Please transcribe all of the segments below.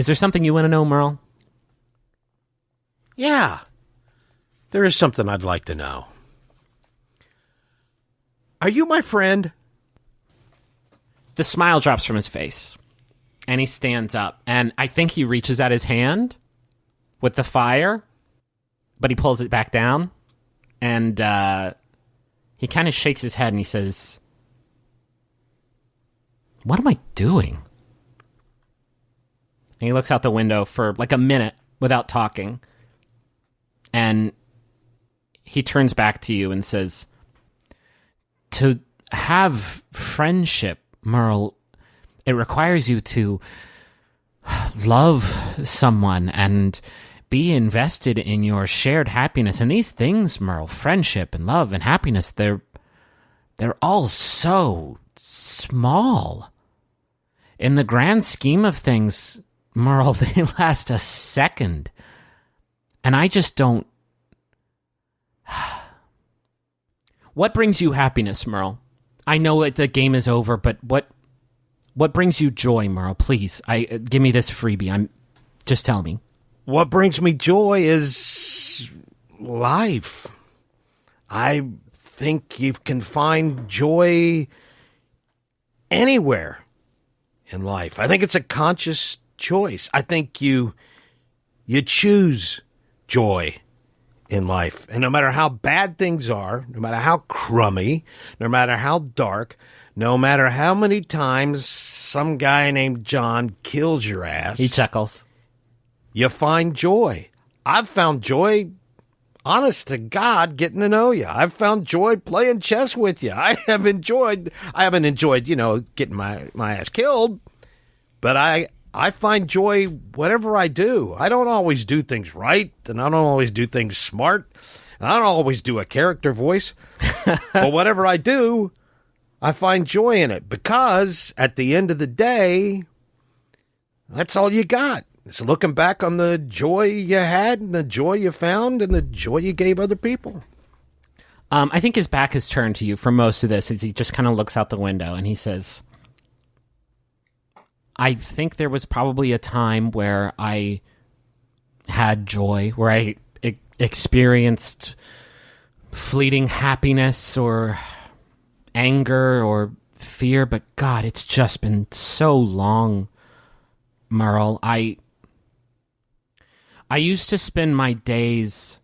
Is there something you want to know, Merle? Yeah, there is something I'd like to know. Are you my friend? The smile drops from his face, and he stands up, and I think he reaches out his hand with the fire, but he pulls it back down, and he kind of shakes his head, and he says, "What am I doing?" And he looks out the window for like a minute without talking, and he turns back to you and says, "To have friendship, Merle, it requires you to love someone and be invested in your shared happiness. And these things, Merle, friendship and love and happiness, they're all so small. In the grand scheme of things, Merle, they last a second. And I just don't..." What brings you happiness, Merle? I know that the game is over, but what brings you joy, Merle? Please, give me this freebie. Just tell me. What brings me joy is life. I think you can find joy anywhere in life. I think it's a conscious choice. I think you choose joy in life. And no matter how bad things are, no matter how crummy, no matter how dark, no matter how many times some guy named John kills your ass, He chuckles. you find joy. I've found joy, honest to God, getting to know you. I've found joy playing chess with you. I haven't enjoyed, getting my ass killed, but I find joy whatever I do. I don't always do things right, and I don't always do things smart, and I don't always do a character voice. But whatever I do, I find joy in it, because at the end of the day, that's all you got. It's looking back on the joy you had and the joy you found and the joy you gave other people. I think his back is turned to you for most of this as he just kind of looks out the window and he says, "I think there was probably a time where I had joy, where I experienced fleeting happiness or anger or fear, but God, it's just been so long, Merle. I used to spend my days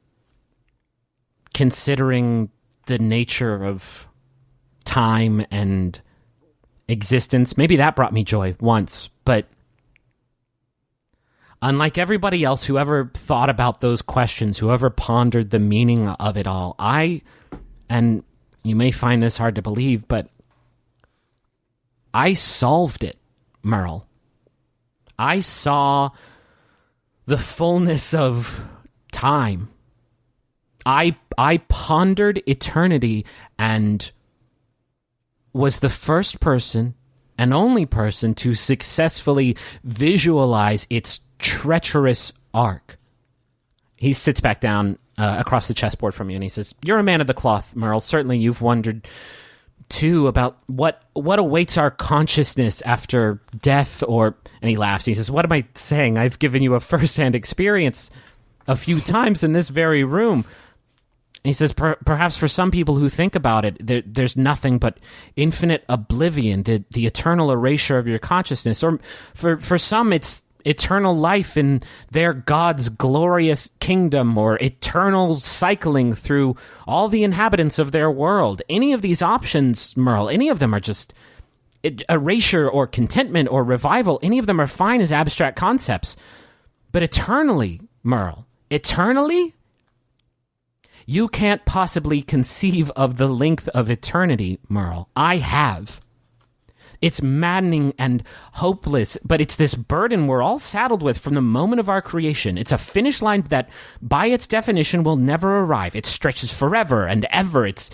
considering the nature of time and existence. Maybe that brought me joy once, but unlike everybody else who ever thought about those questions, who ever pondered the meaning of it all, and you may find this hard to believe, but I solved it, Merle. I saw the fullness of time. I pondered eternity and was the first person and only person to successfully visualize its treacherous arc." He sits back down across the chessboard from you and he says, "You're a man of the cloth, Merle. Certainly you've wondered too about what awaits our consciousness after death, and he laughs. He says, "What am I saying? I've given you a first-hand experience a few times in this very room." And he says, perhaps for some people who think about it, there's nothing but infinite oblivion, the eternal erasure of your consciousness. Or for some, it's eternal life in their God's glorious kingdom, or eternal cycling through all the inhabitants of their world. Any of these options, Merle, any of them are just erasure or contentment or revival. Any of them are fine as abstract concepts. But eternally, Merle, eternally, you can't possibly conceive of the length of eternity, Merle. I have. It's maddening and hopeless, but it's this burden we're all saddled with from the moment of our creation. It's a finish line that, by its definition, will never arrive. It stretches forever and ever. It's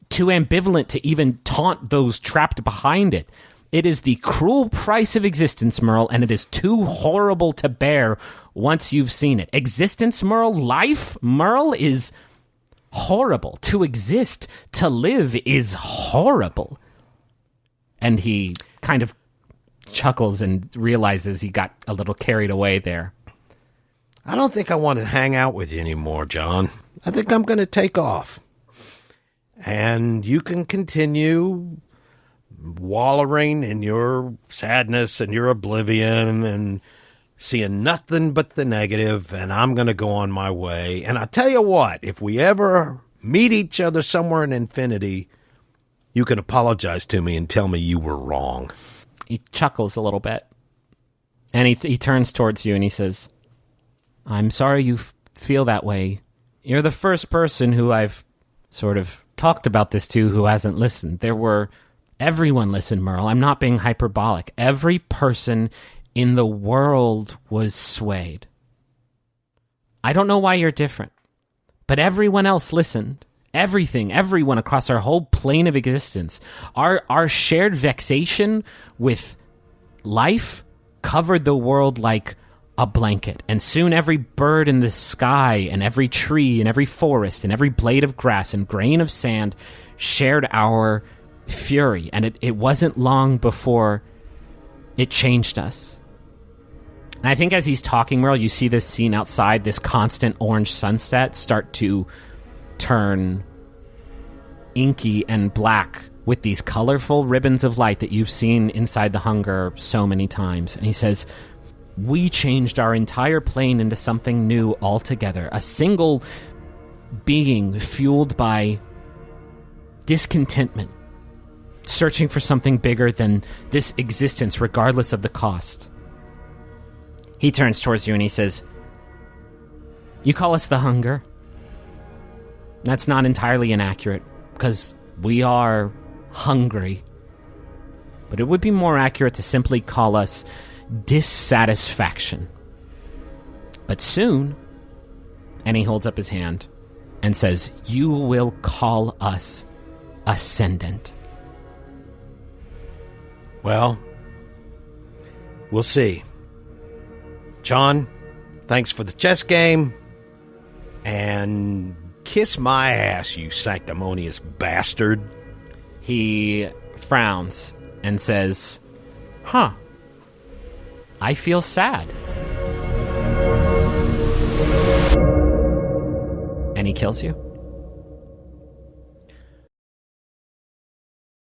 too ambivalent to even taunt those trapped behind it. It is the cruel price of existence, Merle, and it is too horrible to bear once you've seen it. Existence, Merle, life, Merle, is horrible. To exist, to live, is horrible. And he kind of chuckles and realizes he got a little carried away there. I don't think I want to hang out with you anymore, John. I think I'm going to take off. And you can continue wallowing in your sadness and your oblivion and seeing nothing but the negative, and I'm going to go on my way. And I tell you what, if we ever meet each other somewhere in infinity, you can apologize to me and tell me you were wrong. He chuckles a little bit, and he turns towards you and he says, I'm sorry you feel that way. You're the first person who I've sort of talked about this to who hasn't listened. Everyone listened, Merle. I'm not being hyperbolic. Every person in the world was swayed. I don't know why you're different, but everyone else listened. Everyone across our whole plane of existence. Our shared vexation with life covered the world like a blanket, and soon every bird in the sky and every tree and every forest and every blade of grass and grain of sand shared our fury, and it wasn't long before it changed us. And I think as he's talking, Merle, you see this scene outside, this constant orange sunset start to turn inky and black with these colorful ribbons of light that you've seen inside the Hunger so many times. And he says, we changed our entire plane into something new altogether, a single being fueled by discontentment, searching for something bigger than this existence regardless of the cost. He turns towards you and he says, you call us the Hunger. That's not entirely inaccurate, because we are hungry. But it would be more accurate to simply call us dissatisfaction. But soon, and he holds up his hand and says, you will call us ascendant. Well, we'll see. John, thanks for the chess game, and kiss my ass, you sanctimonious bastard. He frowns and says, I feel sad. And he kills you.